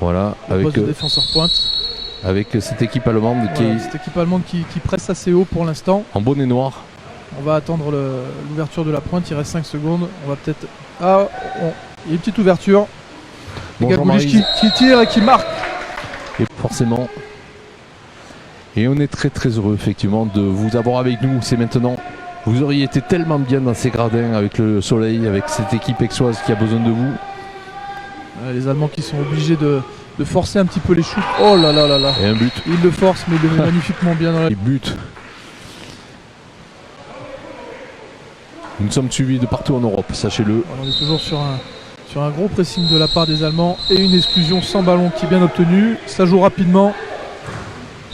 Voilà, avec défenseur pointe. Avec cette équipe allemande cette équipe allemande qui presse assez haut pour l'instant. En bonnet noir. On va attendre l'ouverture de la pointe, il reste 5 secondes. On va peut-être. Ah, il y a une petite ouverture. Gagoulich qui tire et qui marque. Et forcément. Et on est très très heureux effectivement de vous avoir avec nous. C'est maintenant. Vous auriez été tellement bien dans ces gradins avec le soleil, avec cette équipe aixoise qui a besoin de vous. Les Allemands qui sont obligés de forcer un petit peu les shoots. Oh là là là là. Et un but. Il le force mais il le met magnifiquement bien dans la... Les buts. Nous sommes suivis de partout en Europe, sachez-le. On est toujours sur un gros pressing de la part des Allemands et une exclusion sans ballon qui est bien obtenue. Ça joue rapidement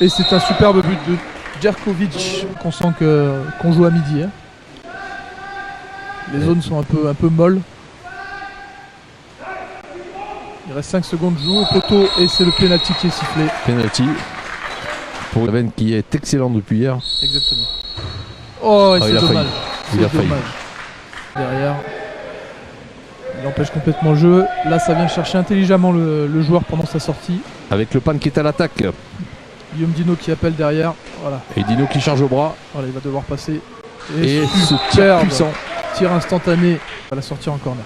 et c'est un superbe but de Djerkovic qu'on sent qu'on joue à midi. Hein. Les zones sont un peu molles. Il reste 5 secondes de jeu au poteau et c'est le penalty qui est sifflé. Penalty pour la veine qui est excellente depuis hier. Exactement. Oh, et c'est dommage. Il a failli. Derrière, il empêche complètement le jeu. Là, ça vient chercher intelligemment le joueur pendant sa sortie. Avec le pan qui est à l'attaque. Guillaume Dino qui appelle derrière. Voilà. Et Dino qui charge au bras. Voilà, il va devoir passer. Et ce tir puissant. Tir instantané. Il va la sortir en corner.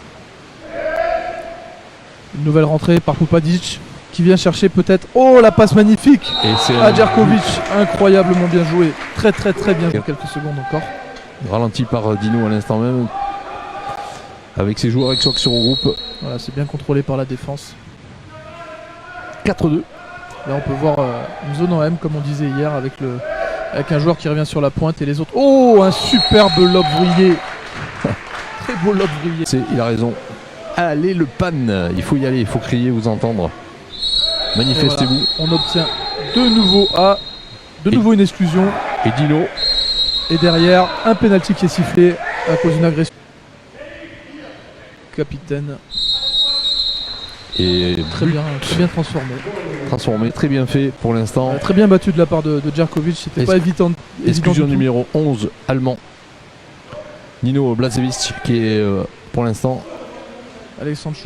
Une nouvelle rentrée par Popadic qui vient chercher peut-être. Oh, la passe magnifique à Djerkovic. Incroyablement bien joué. Très très très bien. Quelques secondes encore. Ralenti par Dino à l'instant même. Avec ses joueurs aixois qui se regroupent. Voilà, c'est bien contrôlé par la défense. 4-2. Là, on peut voir une zone en M, comme on disait hier, avec un joueur qui revient sur la pointe et les autres. Oh, un superbe lob vrillé. Très beau lob vrillé. Il a raison. Allez, le pan. Il faut y aller, il faut crier, vous entendre. Manifestez-vous. Voilà, on obtient de nouveau une exclusion. Et Dino. Et derrière, un penalty qui est sifflé à cause d'une agression. Capitaine. Et très bien transformé. Transformé, très bien fait pour l'instant. Très bien battu de la part de Djerkovic, c'était pas évident. Exclusion numéro 11, allemand. Nino Blazevic qui est pour l'instant. Alexandre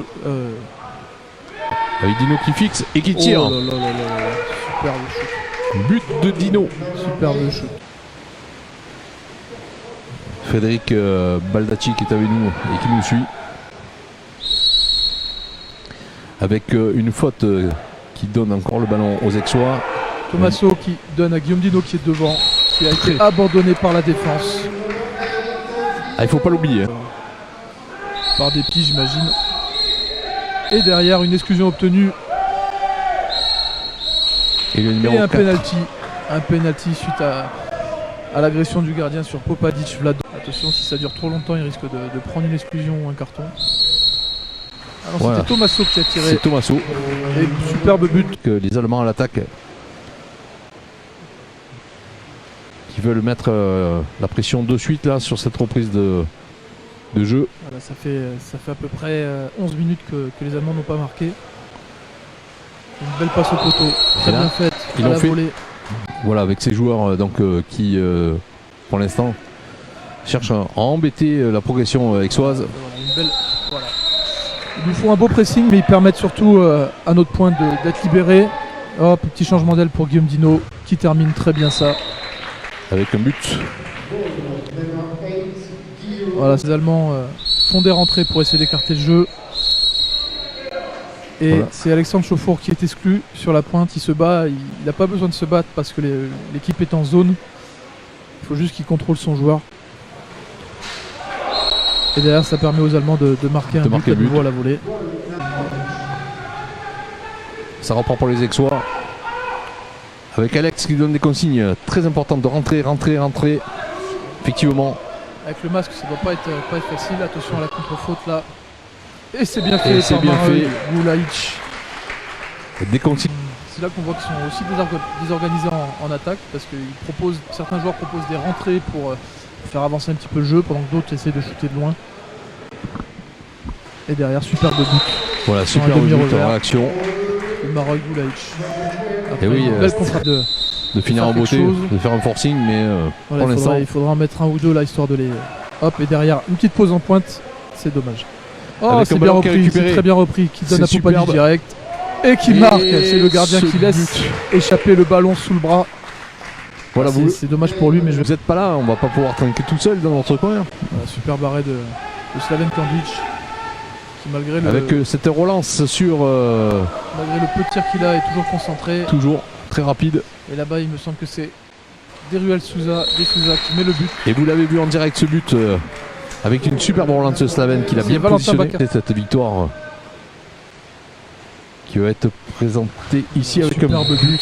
avec Dino qui fixe et qui tire. Oh là là là là. Superbe shoot. But de Dino. Superbe shoot. Frédéric Baldacci qui est avec nous et qui nous suit. Avec une faute qui donne encore le ballon aux Aixois. Tommaso qui donne à Guillaume Dino qui est devant, qui a été abandonné par la défense. Ah, il faut pas l'oublier. Par des pieds, j'imagine. Et derrière, une exclusion obtenue. Et un penalty. Un penalty suite à l'agression du gardien sur Popadic Vlado. Attention, si ça dure trop longtemps, il risque de prendre une exclusion ou un carton. Alors voilà. C'était Tommaso qui a tiré. C'est Tommaso. Et superbe but. Que les Allemands à l'attaque qui veulent mettre la pression de suite là sur cette reprise de jeu. Voilà, ça fait à peu près 11 minutes que les Allemands n'ont pas marqué. Une belle passe au poteau, très bien faite. Ils l'ont fait. Voilà, avec ces joueurs qui pour l'instant cherchent à embêter la progression aixoise. Voilà. Il nous faut un beau pressing, mais ils permettent surtout à notre point d'être libéré. Hop, petit changement d'aile pour Guillaume Dino qui termine très bien ça. Avec un but. Voilà, ces Allemands font des rentrées pour essayer d'écarter le jeu. Et voilà. C'est Alexandre Chauffour qui est exclu sur la pointe. Il se bat, il n'a pas besoin de se battre parce que l'équipe est en zone. Il faut juste qu'il contrôle son joueur. Et derrière, ça permet aux Allemands de marquer un but à nouveau à la volée. Ça reprend pour les Aixois. Avec Alex qui donne des consignes très importantes de rentrer. Effectivement. Avec le masque, ça ne doit pas être facile. Attention à la contre-faute là. Et c'est bien fait. C'est bien fait. Gulaïch. Des consignes. C'est là qu'on voit qu'ils sont aussi désorganisés en attaque parce que certains joueurs proposent des rentrées pour faire avancer un petit peu le jeu pendant que d'autres essaient de shooter de loin. Et derrière, superbe but. Voilà, superbe but en réaction. Le Maroc Gulaïch. Et oui, belle contrainte de finir en beauté, de faire un forcing, mais voilà, pour l'instant. Il faudra en mettre un ou deux là histoire de les. Hop, et derrière, une petite pause en pointe, c'est dommage. Oh, c'est bien repris, c'est très bien repris, qui donne à Popadic direct. Et qui marque. C'est le gardien ce qui laisse but. échapper le ballon sous le bras. Voilà, C'est dommage pour lui, mais je vais... vous n'êtes pas là, on va pas pouvoir tanker tout seul dans notre coin. Voilà, super arrêt de Slaven Kandic. Qui malgré le, Avec cette relance sur malgré le peu de tir qu'il a, est toujours concentré. toujours très rapide. Et là-bas, il me semble que c'est Deruel Souza qui met le but. Et vous l'avez vu en direct ce but avec une superbe relance de Slaven qui l'a C'est bien Valentin positionné. Baccar. Et cette victoire qui va être présentée ici avec un superbe but.